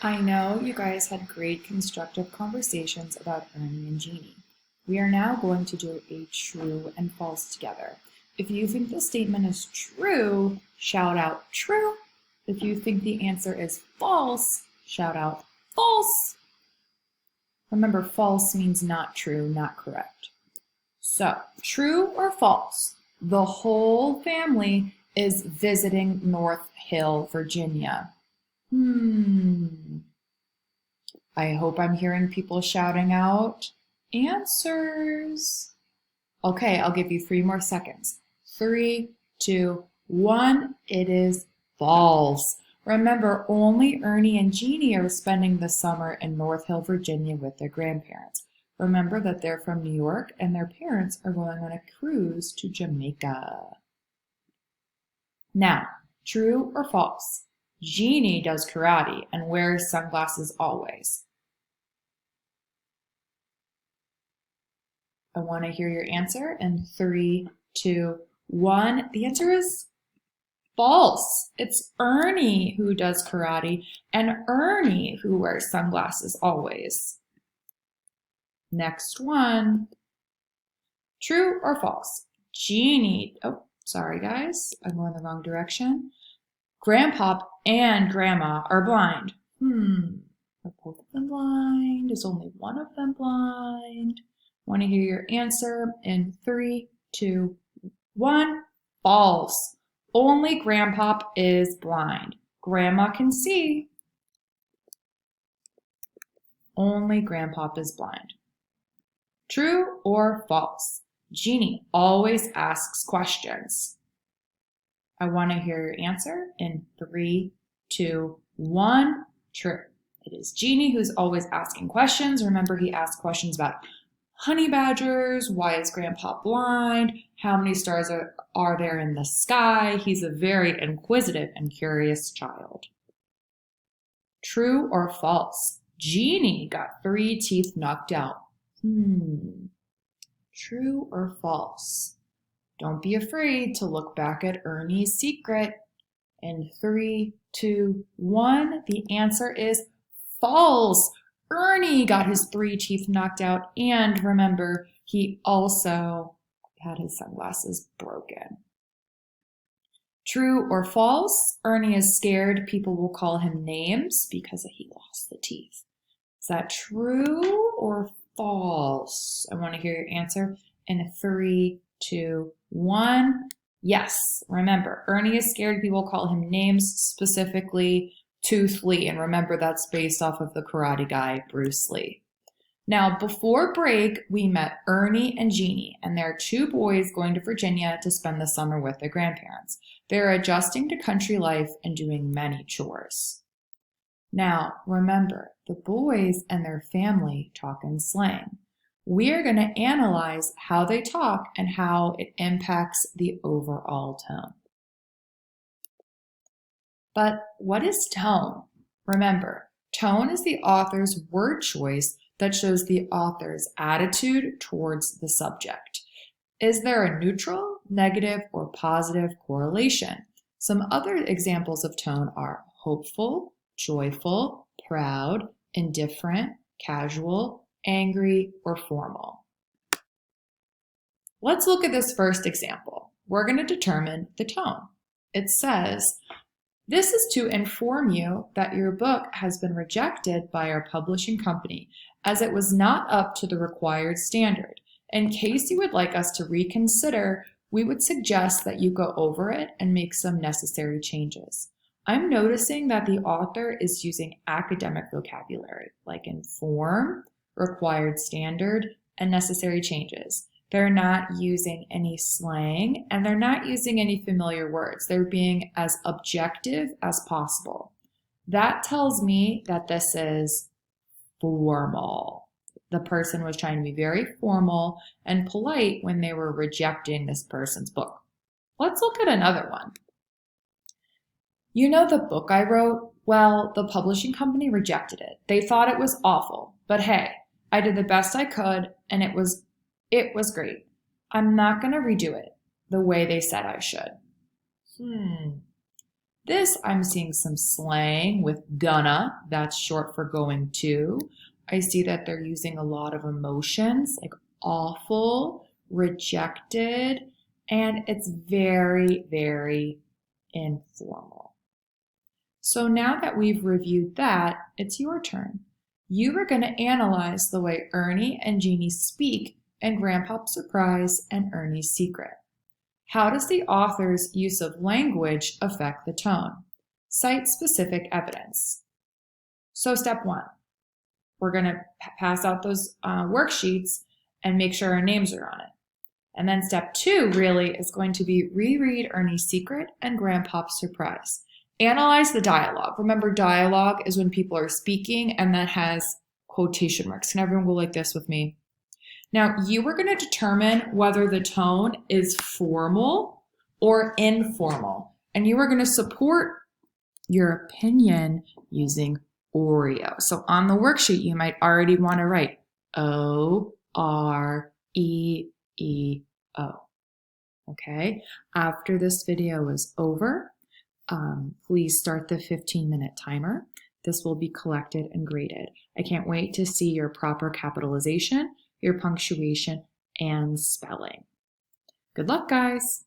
I know you guys had great constructive conversations about Ernie and Jeannie. We are now going to do a true and false together. If you think the statement is true, shout out true. If you think the answer is false, shout out false. Remember, false means not true, not correct. So, true or false? The whole family is visiting North Hill, Virginia. I hope I'm hearing people shouting out answers. Okay, I'll give you 3 more seconds. 3, 2, 1. It is false. Remember, only Ernie and Jeannie are spending the summer in North Hill, Virginia with their grandparents. Remember that they're from New York and their parents are going on a cruise to Jamaica. Now, true or false? Jeannie does karate and wears sunglasses always. I want to hear your answer in 3, 2, 1. The answer is false. It's Ernie who does karate and Ernie who wears sunglasses always. Next one. True or false? Jeannie, oh, sorry guys, I'm going the wrong direction. Grandpop and Grandma are blind. Are both of them blind? Is only one of them blind? Want to hear your answer in 3, 2, 1. False. Only Grandpop is blind. Grandma can see. Only Grandpop is blind. True or false? Jeannie always asks questions. I want to hear your answer in 3, 2, 1. True. It is Jeannie who's always asking questions. Remember, he asked questions about honey badgers, why is Grandpa blind, how many stars are there in the sky. He's a very inquisitive and curious child. True or false? Jeannie got 3 teeth knocked out. True or false? Don't be afraid to look back at Ernie's secret. In 3, 2, 1, the answer is false. Ernie got his 3 teeth knocked out, and remember, he also had his sunglasses broken. True or false? Ernie is scared people will call him names because he lost the teeth. Is that true or false? I want to hear your answer in 3, 2, 1. Yes, remember, Ernie is scared people call him names, specifically Tooth Lee, and remember that's based off of the karate guy, Bruce Lee. Now, before break, we met Ernie and Jeannie, and they're 2 boys going to Virginia to spend the summer with their grandparents. They're adjusting to country life and doing many chores. Now, remember, the boys and their family talk in slang. We are going to analyze how they talk and how it impacts the overall tone. But what is tone? Remember, tone is the author's word choice that shows the author's attitude towards the subject. Is there a neutral, negative, or positive correlation? Some other examples of tone are hopeful, joyful, proud, indifferent, casual, angry, or formal. Let's look at this first example. We're going to determine the tone. It says, "This is to inform you that your book has been rejected by our publishing company as it was not up to the required standard. In case you would like us to reconsider, we would suggest that you go over it and make some necessary changes." I'm noticing that the author is using academic vocabulary like inform, required standard, and necessary changes. They're not using any slang and they're not using any familiar words. They're being as objective as possible. That tells me that this is formal. The person was trying to be very formal and polite when they were rejecting this person's book. Let's look at another one. "You know the book I wrote? Well, the publishing company rejected it. They thought it was awful, but hey, I did the best I could and it was great. I'm not going to redo it the way they said I should." This, I'm seeing some slang with gonna, that's short for going to. I see that they're using a lot of emotions like awful, rejected, and it's very, very informal. So now that we've reviewed that, it's your turn. You are going to analyze the way Ernie and Jeannie speak in Grandpa's Surprise and Ernie's Secret. How does the author's use of language affect the tone? Cite specific evidence. So step 1, we're going to pass out those worksheets and make sure our names are on it. And then step 2 really is going to be reread Ernie's Secret and Grandpa's Surprise. Analyze the dialogue. Remember, dialogue is when people are speaking and that has quotation marks. Can everyone go like this with me? Now, you are going to determine whether the tone is formal or informal. And you are going to support your opinion using Oreo. So on the worksheet, you might already want to write O-R-E-E-O. Okay? After this video is over, please start the 15-minute timer. This will be collected and graded. I can't wait to see your proper capitalization, your punctuation, and spelling. Good luck, guys.